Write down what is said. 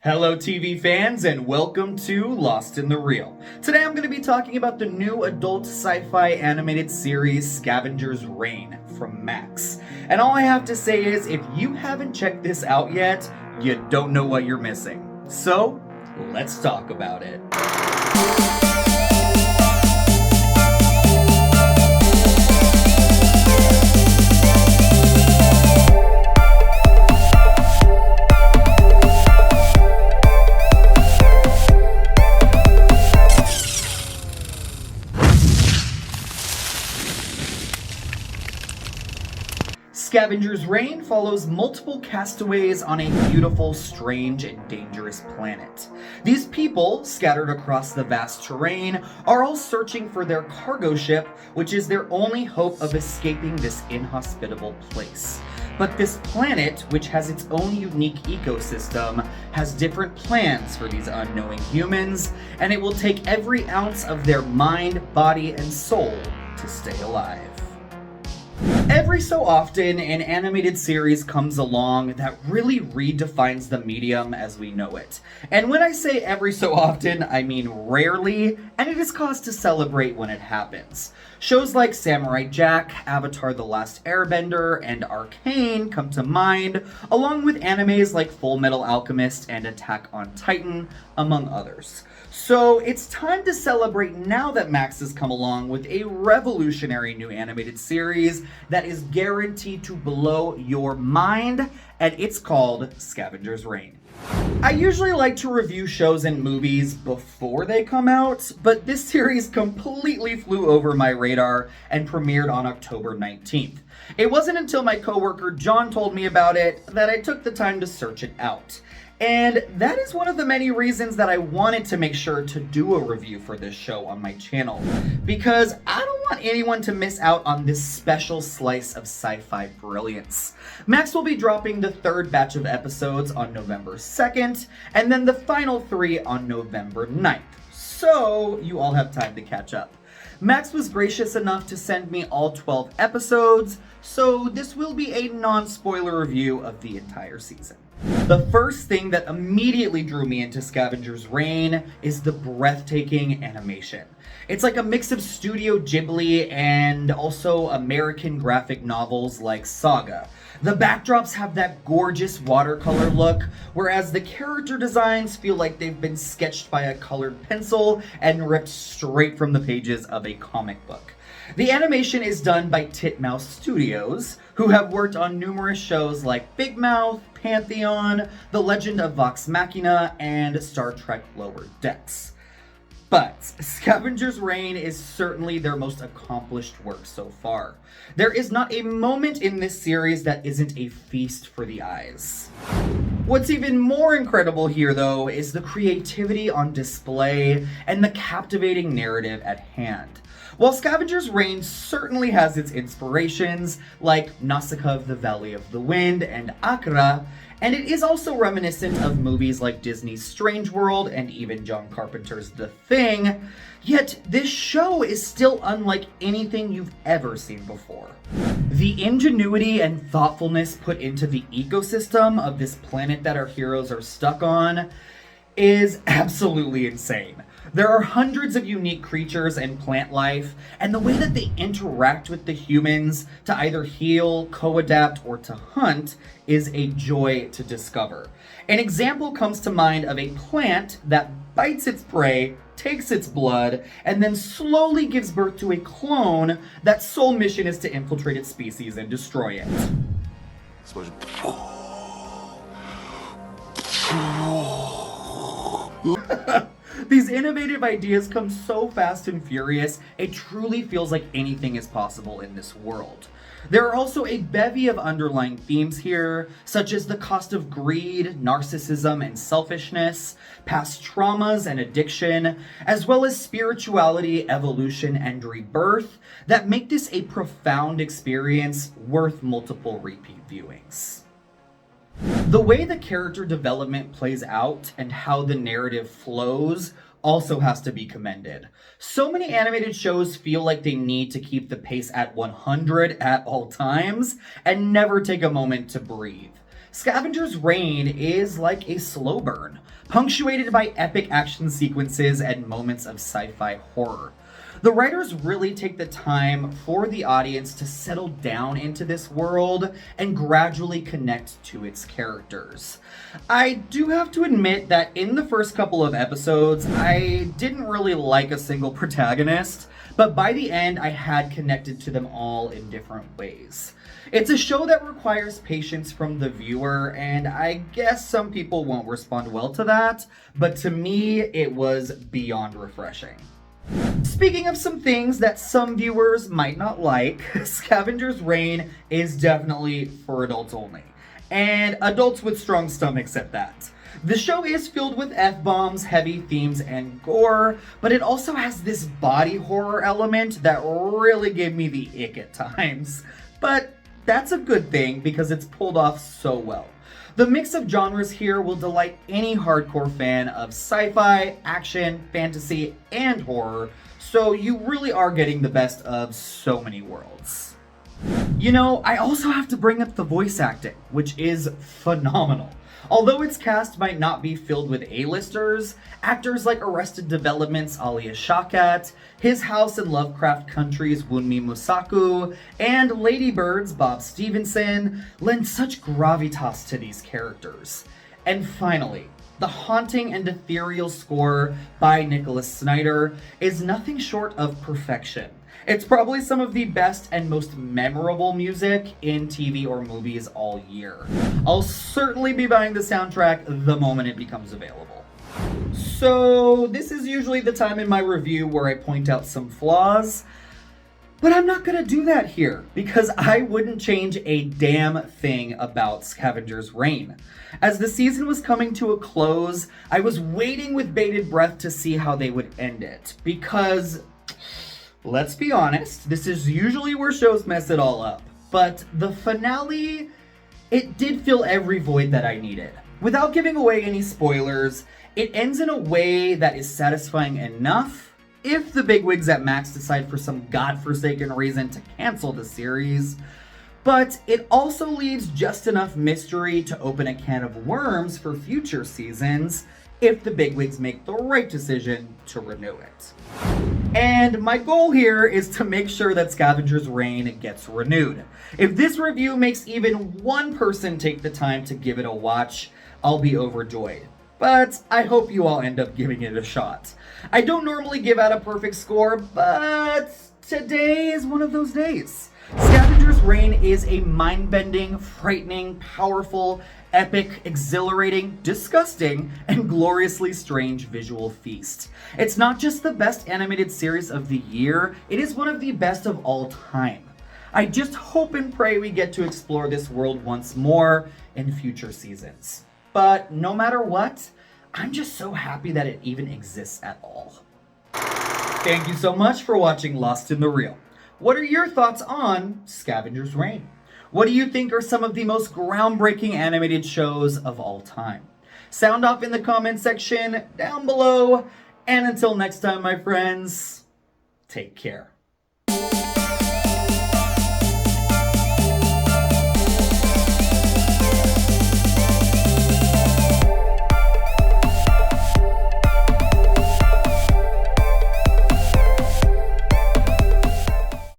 Hello TV fans and welcome to Lost in the Reel. Today I'm going to be talking about the new adult sci-fi animated series Scavengers Reign from Max. And all I have to say is if you haven't checked this out yet, you don't know what you're missing. So, let's talk about it. Scavengers Reign follows multiple castaways on a beautiful, strange, and dangerous planet. These people, scattered across the vast terrain, are all searching for their cargo ship, which is their only hope of escaping this inhospitable place. But this planet, which has its own unique ecosystem, has different plans for these unknowing humans, and it will take every ounce of their mind, body, and soul to stay alive. Every so often, an animated series comes along that really redefines the medium as we know it. And when I say every so often, I mean rarely, and it is cause to celebrate when it happens. Shows like Samurai Jack, Avatar: The Last Airbender, and Arcane come to mind, along with animes like Full Metal Alchemist and Attack on Titan, among others. So it's time to celebrate now that Max has come along with a revolutionary new animated series that is guaranteed to blow your mind, and it's called Scavengers Reign. I usually like to review shows and movies before they come out, but this series completely flew over my radar and premiered on October 19th. It wasn't until my coworker John told me about it that I took the time to search it out. And that is one of the many reasons that I wanted to make sure to do a review for this show on my channel, because I don't want anyone to miss out on this special slice of sci-fi brilliance. Max will be dropping the third batch of episodes on November 2nd, and then the final 3 on November 9th, so you all have time to catch up. Max was gracious enough to send me all 12 episodes, so this will be a non-spoiler review of the entire season. The first thing that immediately drew me into Scavengers Reign is the breathtaking animation. It's like a mix of Studio Ghibli and also American graphic novels like Saga. The backdrops have that gorgeous watercolor look, whereas the character designs feel like they've been sketched by a colored pencil and ripped straight from the pages of a comic book. The animation is done by Titmouse Studios, who have worked on numerous shows like Big Mouth, Pantheon, The Legend of Vox Machina, and Star Trek Lower Decks. But Scavengers Reign is certainly their most accomplished work so far. There is not a moment in this series that isn't a feast for the eyes. What's even more incredible here, though, is the creativity on display and the captivating narrative at hand. While Scavengers Reign certainly has its inspirations, like Nausicaa of the Valley of the Wind and Akira, and it is also reminiscent of movies like Disney's Strange World and even John Carpenter's The Thing, yet this show is still unlike anything you've ever seen before. The ingenuity and thoughtfulness put into the ecosystem of this planet that our heroes are stuck on is absolutely insane. There are hundreds of unique creatures and plant life, and the way that they interact with the humans to either heal, co-adapt, or to hunt is a joy to discover. An example comes to mind of a plant that bites its prey, takes its blood, and then slowly gives birth to a clone that's sole mission is to infiltrate its species and destroy it. These innovative ideas come so fast and furious, it truly feels like anything is possible in this world. There are also a bevy of underlying themes here, such as the cost of greed, narcissism, and selfishness, past traumas and addiction, as well as spirituality, evolution, and rebirth, that make this a profound experience worth multiple repeat viewings. The way the character development plays out and how the narrative flows also has to be commended. So many animated shows feel like they need to keep the pace at 100 at all times and never take a moment to breathe. Scavengers' reign is like a slow burn, punctuated by epic action sequences and moments of sci-fi horror. The writers really take the time for the audience to settle down into this world and gradually connect to its characters. I do have to admit that in the first couple of episodes, I didn't really like a single protagonist, but by the end, I had connected to them all in different ways. It's a show that requires patience from the viewer, and I guess some people won't respond well to that, but to me, it was beyond refreshing. Speaking of some things that some viewers might not like, Scavengers' Reign is definitely for adults only. And adults with strong stomachs at that. The show is filled with F-bombs, heavy themes, and gore, but it also has this body horror element that really gave me the ick at times. But that's a good thing because it's pulled off so well. The mix of genres here will delight any hardcore fan of sci-fi, action, fantasy, and horror, so you really are getting the best of so many worlds. You know, I also have to bring up the voice acting, which is phenomenal. Although its cast might not be filled with A-listers, actors like Arrested Development's Alia Shawkat, His House in Lovecraft Country's Wunmi Musaku, and Lady Bird's Bob Stevenson lend such gravitas to these characters. And finally, the haunting and ethereal score by Nicholas Snyder is nothing short of perfection. It's probably some of the best and most memorable music in TV or movies all year. I'll certainly be buying the soundtrack the moment it becomes available. So this is usually the time in my review where I point out some flaws, but I'm not gonna do that here because I wouldn't change a damn thing about Scavengers' Reign. As the season was coming to a close, I was waiting with bated breath to see how they would end it because, let's be honest, this is usually where shows mess it all up. But the finale, it did fill every void that I needed. Without giving away any spoilers, it ends in a way that is satisfying enough if the bigwigs at Max decide for some godforsaken reason to cancel the series. But it also leaves just enough mystery to open a can of worms for future seasons if the bigwigs make the right decision to renew it. And my goal here is to make sure that Scavengers' Reign gets renewed. If this review makes even one person take the time to give it a watch, I'll be overjoyed. But I hope you all end up giving it a shot. I don't normally give out a perfect score, but today is one of those days. Scavengers' Reign is a mind-bending, frightening, powerful, epic, exhilarating, disgusting, and gloriously strange visual feast. It's not just the best animated series of the year, it is one of the best of all time. I just hope and pray we get to explore this world once more in future seasons. But no matter what, I'm just so happy that it even exists at all. Thank you so much for watching Lost in the Reel. What are your thoughts on Scavengers' Reign? What do you think are some of the most groundbreaking animated shows of all time? Sound off in the comment section down below. And until next time, my friends, take care.